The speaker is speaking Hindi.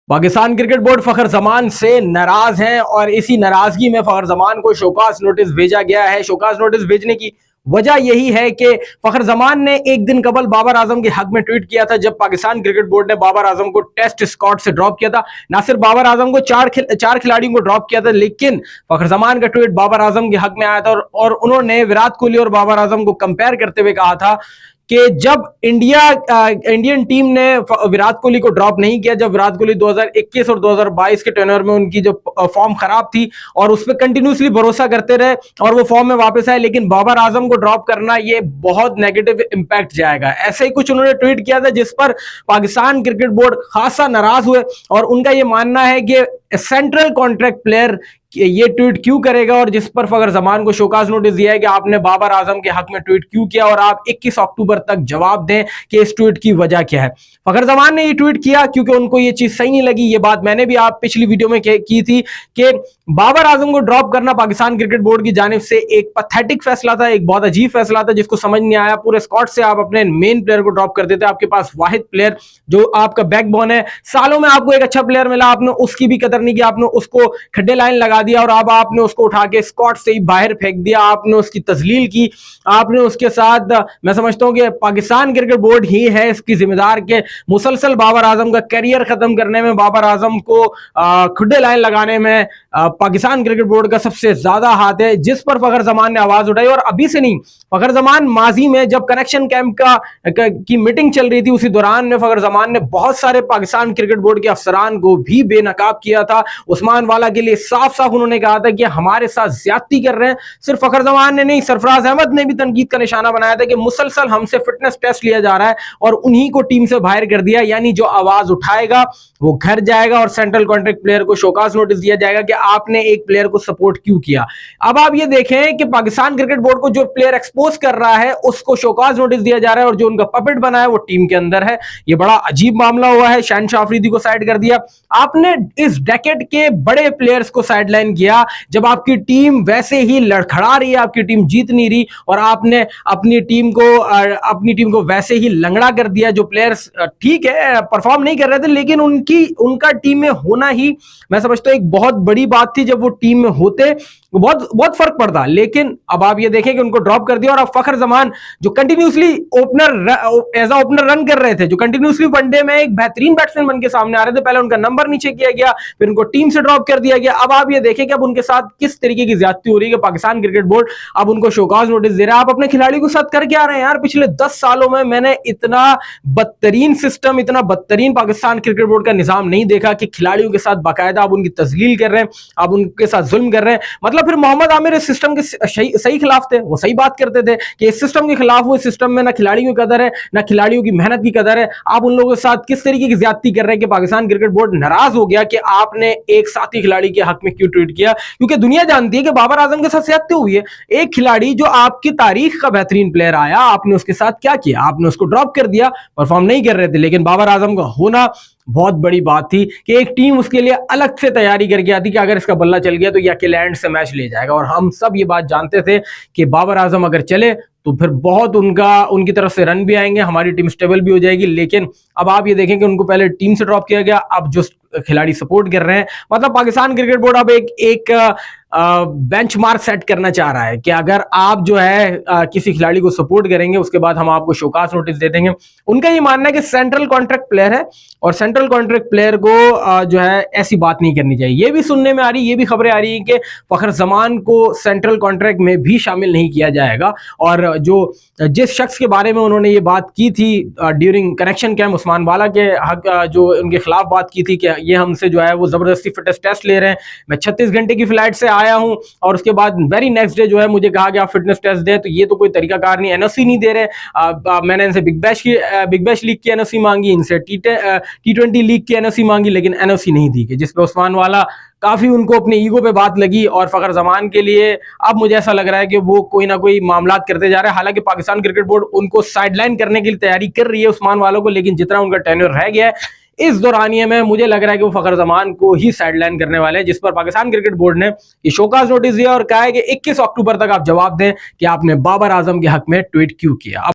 पाकिस्तान क्रिकेट बोर्ड फखर जमान से नाराज है और इसी नाराजगी में फखर जमान को शोकाज नोटिस भेजा गया है। शोकाज नोटिस भेजने की वजह यही है कि फखर जमान ने एक दिन कबल बाबर आजम के हक में ट्वीट किया था, जब पाकिस्तान क्रिकेट बोर्ड ने बाबर आजम को टेस्ट स्क्वाड से ड्रॉप किया था। ना सिर्फ बाबर आजम को चार खिलाड़ियों को ड्रॉप किया था, लेकिन फखर जमान का ट्वीट बाबर आजम के हक में आया था और उन्होंने विराट कोहली और बाबर आजम को कंपेयर करते हुए कहा था कि जब इंडियन टीम ने विराट कोहली को ड्रॉप नहीं किया, जब विराट कोहली 2021 और 2022 के टेन्योर में उनकी जो फॉर्म खराब थी और उस पर कंटिन्यूसली भरोसा करते रहे और वो फॉर्म में वापस आए, लेकिन बाबर आजम को ड्रॉप करना ये बहुत नेगेटिव इंपैक्ट जाएगा। ऐसे ही कुछ उन्होंने ट्वीट किया था, जिस पर पाकिस्तान क्रिकेट बोर्ड खासा नाराज हुए और उनका ये मानना है कि सेंट्रल कॉन्ट्रैक्ट प्लेयर ये ट्वीट क्यों करेगा, और जिस पर फखर जमान को शोकाज नोटिस दिया है कि आपने बाबर आजम के हक में ट्वीट क्यों किया और आप 21 अक्टूबर तक जवाब दें कि इस ट्वीट की वजह क्या है। फखर जमान ने ये ट्वीट किया क्योंकि उनको ये चीज सही नहीं लगी। ये बात मैंने भी आप पिछली वीडियो में की थी कि बाबर आजम को ड्रॉप करना पाकिस्तान क्रिकेट बोर्ड की जानिब से एक पैथेटिक फैसला था, एक बहुत अजीब फैसला था जिसको समझ नहीं आया। पूरे स्क्वाड से आप अपने मेन प्लेयर को ड्रॉप कर देते, आपके पास वाहिद प्लेयर जो आपका बैकबोन है, सालों में आपको एक अच्छा प्लेयर मिला, आपने उसकी भी कदर नहीं की, आपने उसको खड्डे लाइन लगा दिया और अब आपने उसको उठा के स्क्वाड से ही बाहर फेंक दिया, आपने उसकी तजलील की, आपने उसके साथ, मैं समझता हूं कि पाकिस्तान क्रिकेट बोर्ड ही है इसकी जिम्मेदार के मुसलसल बाबर आजम का करियर खत्म करने में, बाबर आजम को खड्डे लाइन लगाने में पाकिस्तान क्रिकेट बोर्ड का सबसे ज्यादा हाथ है, जिस पर फखर जमान ने आवाज उठाई। और अभी से नहीं, फखर जमान माजी में जब कनेक्शन कैंप की मीटिंग चल रही थी, उसी दौरान में फखर जमान ने बहुत सारे पाकिस्तान क्रिकेट बोर्ड के अफसरान को भी बेनकाब किया था। उस्मान वाला के लिए साफ साफ उन्होंने कहा था कि हमारे साथ ज्यादती कर रहे हैं। सिर्फ फखर जमान ने नहीं, सरफराज अहमद ने भी तनकीद का निशाना बनाया था कि मुसलसल हमसे फिटनेस टेस्ट लिया जा रहा है और उन्हीं को टीम से बाहर कर दिया, यानी जो आवाज उठाएगा वो घर जाएगा और सेंट्रल कॉन्ट्रैक्ट प्लेयर को शोकाज नोटिस दिया जाएगा कि आपने एक प्लेयर को सपोर्ट क्यों किया। अब आप ये देखें कि पाकिस्तान क्रिकेट बोर्ड को जो प्लेयर एक्सपोज कर रहा है उसको शोकाज नोटिस दिया जा रहा है और जो उनका पपेट बना है वो टीम के अंदर है। ये बड़ा अजीब मामला हुआ है। शहनशाह अफरीदी को साइड कर दिया, आपने इस डेकेड के बड़े प्लेयर्स को साइडलाइन किया जब आपकी टीम वैसे ही लड़खड़ा रही है, आपकी टीम जीत नहीं रही, और आपने अपनी टीम को वैसे ही लंगड़ा कर दिया। जो प्लेयर्स ठीक है परफॉर्म नहीं कर रहे थे, लेकिन उनका टीम में होना ही मैं समझता हूं एक बहुत बड़ी बात थी। जब वो टीम में होते बहुत फर्क पड़ता, लेकिन अब आप ये देखें कि उनको ड्रॉप कर दिया और अब फखर जमान जो continuously as a opener run कर रहे थे, जो कंटिन्यूसली वनडे में एक बेहतरीन बैट्समैन बन के सामने आ रहे थे, पहले उनका नंबर नीचे किया गया, फिर उनको टीम से ड्रॉप कर दिया गया। अब आप ये देखें कि अब उनके साथ किस तरीके की ज्यादती हो रही है कि पाकिस्तान क्रिकेट बोर्ड अब उनको शोकाज नोटिस दे रहा है। आप अपने खिलाड़ी के साथ कर क्या रहे हैं यार? पिछले 10 सालों में मैंने इतना बदतरीन सिस्टम, इतना बदतरीन पाकिस्तान क्रिकेट बोर्ड का निजाम नहीं देखा कि खिलाड़ियों के साथ बाकायदा आप उनकी तजलील कर रहे हैं, आप उनके साथ जुल्म कर रहे हैं। मतलब फिर मोहम्मद आमिर इस सिस्टम के सही खिलाफ थे, वो सही बात करते थे कि इस सिस्टम के खिलाफ वो, इस सिस्टम में ना खिलाड़ियों की कदर है ना खिलाड़ियों की मेहनत की कदर है। आप उन लोगों के साथ किस तरीके की ज्यादती कर रहे हैं कि पाकिस्तान क्रिकेट बोर्ड नाराज हो गया कि आपने एक साथी खिलाड़ी के हक में क्यों ट्वीट किया, क्योंकि दुनिया जानती है कि बाबर आजम के साथ ज्यादती हुई है। एक खिलाड़ी जो आपकी तारीख का बेहतरीन प्लेयर आया, आपने उसके साथ क्या किया? आपने उसको ड्रॉप कर दिया, परफॉर्म नहीं कर रहे थे, लेकिन बाबर आजम का होना बहुत बड़ी बात थी कि एक टीम उसके लिए अलग से तैयारी करके आती कि अगर इसका बल्ला चल गया तो ये अकेले एंड से मैच ले जाएगा। और हम सब ये बात जानते थे कि बाबर आजम अगर चले तो फिर बहुत उनकी तरफ से रन भी आएंगे, हमारी टीम स्टेबल भी हो जाएगी। लेकिन अब आप ये देखें कि उनको पहले टीम से ड्रॉप किया गया, अब जो खिलाड़ी सपोर्ट कर रहे हैं, मतलब पाकिस्तान क्रिकेट बोर्ड अब एक बेंचमार्क सेट करना चाह रहा है कि अगर आप जो है किसी खिलाड़ी को सपोर्ट करेंगे उसके बाद हम आपको शोकाज नोटिस दे देंगे। उनका ये मानना है कि सेंट्रल कॉन्ट्रैक्ट प्लेयर है और सेंट्रल कॉन्ट्रैक्ट प्लेयर को जो है ऐसी बात नहीं करनी चाहिए। ये भी सुनने में आ रही, ये भी खबरें आ रही है कि फखर जमान को सेंट्रल कॉन्ट्रैक्ट में भी शामिल नहीं किया जाएगा। और जिस शख्स के बारे में उन्होंने ये बात की थी ड्यूरिंग कनेक्शन कैंप, उस्मान वाला के हक जो उनके खिलाफ बात की थी कि ये हमसे जो है वो जबरदस्ती फिटनेस टेस्ट ले रहे हैं, मैं 36 घंटे की फ्लाइट से आया हूं और उसके बाद वेरी नेक्स्ट डे जो है मुझे कहा गया फिटनेस टेस्ट दे, तो ये तो कोई तरीकाकार नहीं, एनओसी नहीं दे रहे। मैंने इनसे बिग बैश लीग की एनओसी मांगी, इनसे T20 लीग की एनओसी मांगी, लेकिन एनओसी नहीं दी गई, जिसपे उस्मान वाला काफी उनको अपने ईगो पे बात लगी। और फखर जमान के लिए अब मुझे ऐसा लग रहा है कि वो कोई ना कोई मामलात करते जा रहे हैं। हालांकि पाकिस्तान क्रिकेट बोर्ड उनको साइडलाइन करने की तैयारी कर रही है उस्मान वालों को, लेकिन जितना उनका टेन्योर रह गया है इस दौरानिए में मुझे लग रहा है कि वो फखर जमान को ही साइडलाइन करने वाले हैं, जिस पर पाकिस्तान क्रिकेट बोर्ड ने ये शोकाज नोटिस दिया और कहा है कि 21 अक्टूबर तक आप जवाब दें कि आपने बाबर आजम के हक में ट्वीट क्यों किया।